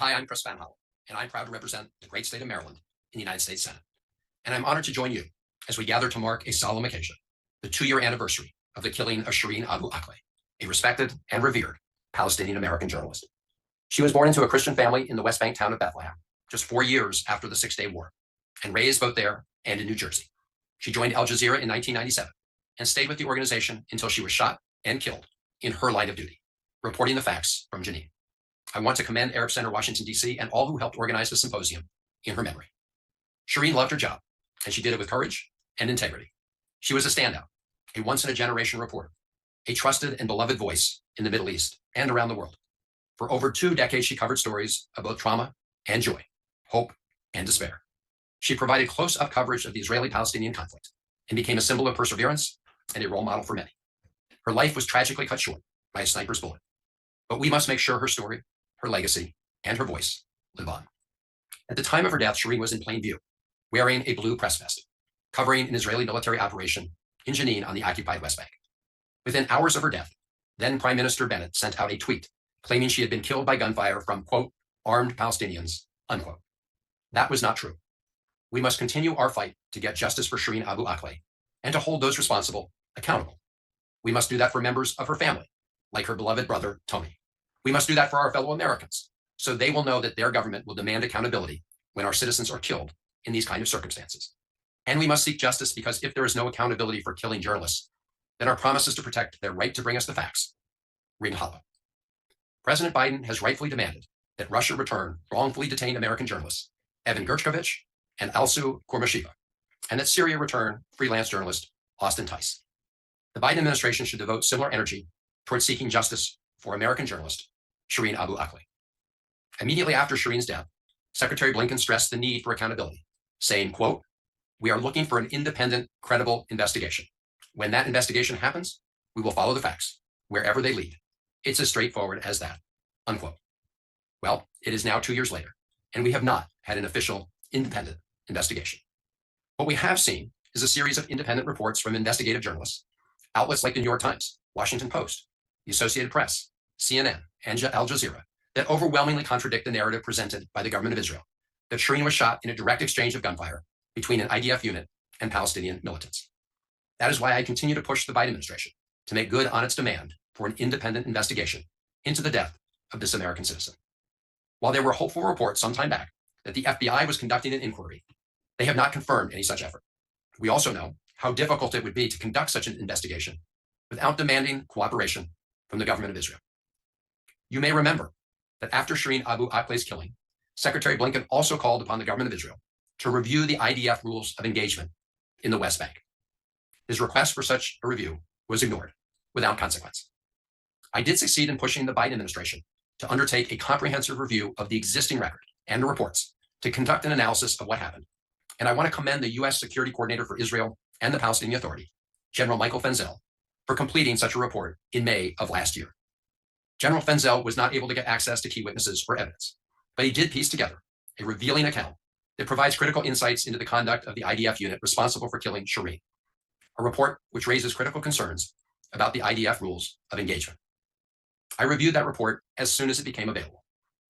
Hi, I'm Chris Van Hollen, and I'm proud to represent the great state of Maryland in the United States Senate. And I'm honored to join you as we gather to mark a solemn occasion, the 2-year anniversary of the killing of Shireen Abu Akleh, a respected and revered Palestinian-American journalist. She was born into a Christian family in the West Bank town of Bethlehem, just 4 years after the Six-Day War, and raised both there and in New Jersey. She joined Al Jazeera in 1997 and stayed with the organization until she was shot and killed in her line of duty, reporting the facts from Jenin. I want to commend Arab Center Washington, D.C., and all who helped organize the symposium in her memory. Shireen loved her job, and she did it with courage and integrity. She was a standout, a once-in-a-generation reporter, a trusted and beloved voice in the Middle East and around the world. For over 2 decades, she covered stories of both trauma and joy, hope and despair. She provided close-up coverage of the Israeli-Palestinian conflict and became a symbol of perseverance and a role model for many. Her life was tragically cut short by a sniper's bullet, but we must make sure her story, her legacy, and her voice live on. At the time of her death, Shireen was in plain view, wearing a blue press vest, covering an Israeli military operation in Jenin on the occupied West Bank. Within hours of her death, then Prime Minister Bennett sent out a tweet claiming she had been killed by gunfire from, quote, armed Palestinians, unquote. That was not true. We must continue our fight to get justice for Shireen Abu Akleh and to hold those responsible accountable. We must do that for members of her family, like her beloved brother, Tony. We must do that for our fellow Americans, so they will know that their government will demand accountability when our citizens are killed in these kind of circumstances. And we must seek justice because if there is no accountability for killing journalists, then our promises to protect their right to bring us the facts ring hollow. President Biden has rightfully demanded that Russia return wrongfully detained American journalists Evan Gershkovich and Alsu Kurmashiva, and that Syria return freelance journalist Austin Tice. The Biden administration should devote similar energy towards seeking justice for American journalist Shireen Abu Akleh. Immediately after Shireen's death, Secretary Blinken stressed the need for accountability, saying, quote, "We are looking for an independent, credible investigation. When that investigation happens, we will follow the facts, wherever they lead. It's as straightforward as that," unquote. Well, it is now 2 years later, and we have not had an official, independent investigation. What we have seen is a series of independent reports from investigative journalists, outlets like the New York Times, Washington Post, the Associated Press, CNN, and Al Jazeera, that overwhelmingly contradict the narrative presented by the government of Israel, that Shireen was shot in a direct exchange of gunfire between an IDF unit and Palestinian militants. That is why I continue to push the Biden administration to make good on its demand for an independent investigation into the death of this American citizen. While there were hopeful reports some time back that the FBI was conducting an inquiry, they have not confirmed any such effort. We also know how difficult it would be to conduct such an investigation without demanding cooperation from the government of Israel. You may remember that after Shireen Abu Akleh's killing, Secretary Blinken also called upon the government of Israel to review the IDF rules of engagement in the West Bank. His request for such a review was ignored without consequence. I did succeed in pushing the Biden administration to undertake a comprehensive review of the existing record and the reports to conduct an analysis of what happened. And I want to commend the U.S. Security Coordinator for Israel and the Palestinian Authority, General Michael Fenzel, for completing such a report in May of last year. General Fenzel was not able to get access to key witnesses or evidence, but he did piece together a revealing account that provides critical insights into the conduct of the IDF unit responsible for killing Shireen, a report which raises critical concerns about the IDF rules of engagement. I reviewed that report as soon as it became available,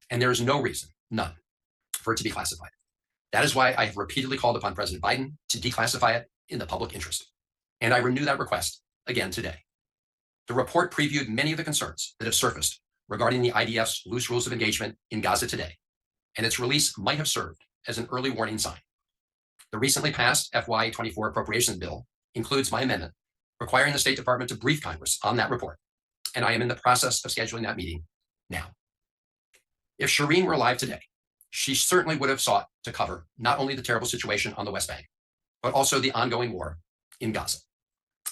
and there is no reason, none, for it to be classified. That is why I have repeatedly called upon President Biden to declassify it in the public interest, and I renew that request again today. The report previewed many of the concerns that have surfaced regarding the IDF's loose rules of engagement in Gaza today, and its release might have served as an early warning sign. The recently passed FY24 appropriations bill includes my amendment requiring the State Department to brief Congress on that report, and I am in the process of scheduling that meeting now. If Shireen were alive today, she certainly would have sought to cover not only the terrible situation on the West Bank, but also the ongoing war in Gaza.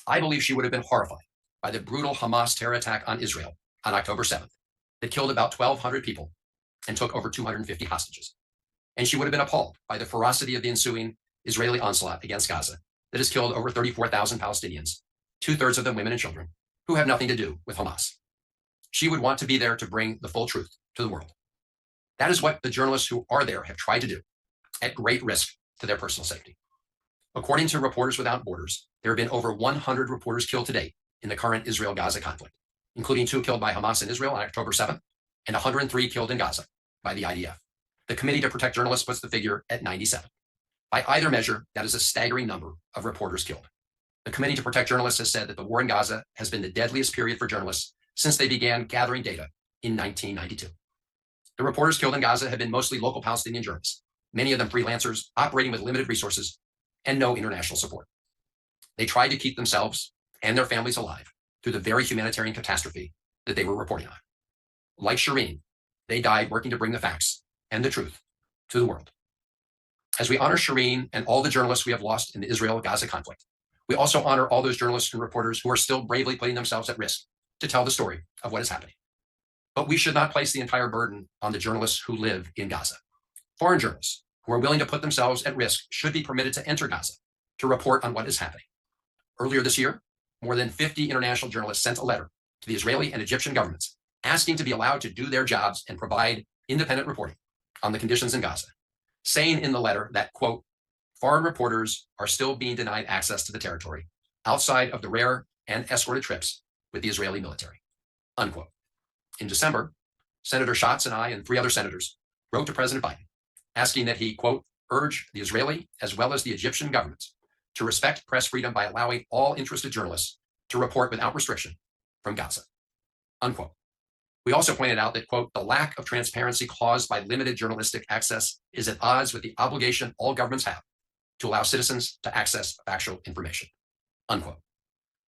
I believe she would have been horrified by the brutal Hamas terror attack on Israel on October 7th that killed about 1,200 people and took over 250 hostages. And she would have been appalled by the ferocity of the ensuing Israeli onslaught against Gaza that has killed over 34,000 Palestinians, 2/3 of them women and children, who have nothing to do with Hamas. She would want to be there to bring the full truth to the world. That is what the journalists who are there have tried to do, at great risk to their personal safety. According to Reporters Without Borders, there have been over 100 reporters killed to date in the current Israel-Gaza conflict, including 2 killed by Hamas in Israel on October 7th and 103 killed in Gaza, by the IDF. The Committee to Protect Journalists puts the figure at 97. By either measure, that is a staggering number of reporters killed. The Committee to Protect Journalists has said that the war in Gaza has been the deadliest period for journalists since they began gathering data in 1992. The reporters killed in Gaza have been mostly local Palestinian journalists, many of them freelancers operating with limited resources and no international support. They tried to keep themselves and their families alive through the very humanitarian catastrophe that they were reporting on. Like Shireen, they died working to bring the facts and the truth to the world. As we honor Shireen and all the journalists we have lost in the Israel-Gaza conflict, we also honor all those journalists and reporters who are still bravely putting themselves at risk to tell the story of what is happening. But we should not place the entire burden on the journalists who live in Gaza. Foreign journalists who are willing to put themselves at risk should be permitted to enter Gaza to report on what is happening. Earlier this year, more than 50 international journalists sent a letter to the Israeli and Egyptian governments asking to be allowed to do their jobs and provide independent reporting on the conditions in Gaza, saying in the letter that, quote, foreign reporters are still being denied access to the territory outside of the rare and escorted trips with the Israeli military, unquote. In December, Senator Schatz and I and 3 other senators wrote to President Biden asking that he, quote, urge the Israeli as well as the Egyptian governments to respect press freedom by allowing all interested journalists to report without restriction from Gaza, unquote. We also pointed out that, quote, the lack of transparency caused by limited journalistic access is at odds with the obligation all governments have to allow citizens to access factual information, unquote.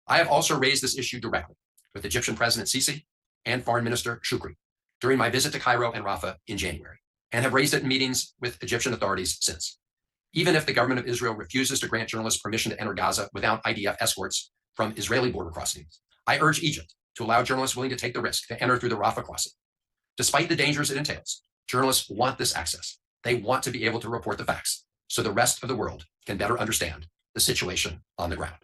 I have also raised this issue directly with Egyptian President Sisi and Foreign Minister Shukri during my visit to Cairo and Rafah in January, and have raised it in meetings with Egyptian authorities since. Even if the government of Israel refuses to grant journalists permission to enter Gaza without IDF escorts from Israeli border crossings, I urge Egypt to allow journalists willing to take the risk to enter through the Rafah crossing. Despite the dangers it entails, journalists want this access. They want to be able to report the facts so the rest of the world can better understand the situation on the ground.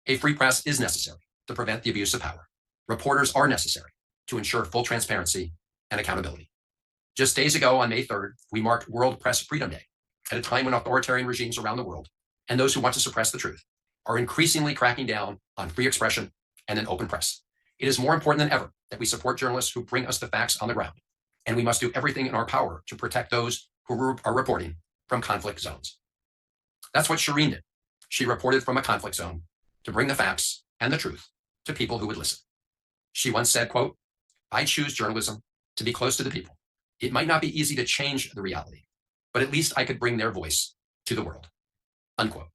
A free press is necessary to prevent the abuse of power. Reporters are necessary to ensure full transparency and accountability. Just days ago on May 3rd, we marked World Press Freedom Day at a time when authoritarian regimes around the world and those who want to suppress the truth are increasingly cracking down on free expression and an open press. It is more important than ever that we support journalists who bring us the facts on the ground, and we must do everything in our power to protect those who are reporting from conflict zones. That's what Shireen did. She reported from a conflict zone to bring the facts and the truth to people who would listen. She once said, quote, I choose journalism to be close to the people. It might not be easy to change the reality, but at least I could bring their voice to the world, unquote.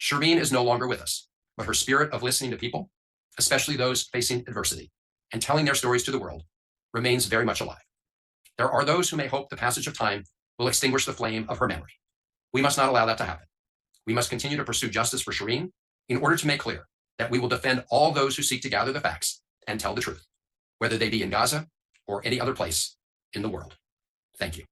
Shireen is no longer with us, but her spirit of listening to people, especially those facing adversity, and telling their stories to the world, remains very much alive. There are those who may hope the passage of time will extinguish the flame of her memory. We must not allow that to happen. We must continue to pursue justice for Shireen in order to make clear that we will defend all those who seek to gather the facts and tell the truth, whether they be in Gaza or any other place in the world. Thank you.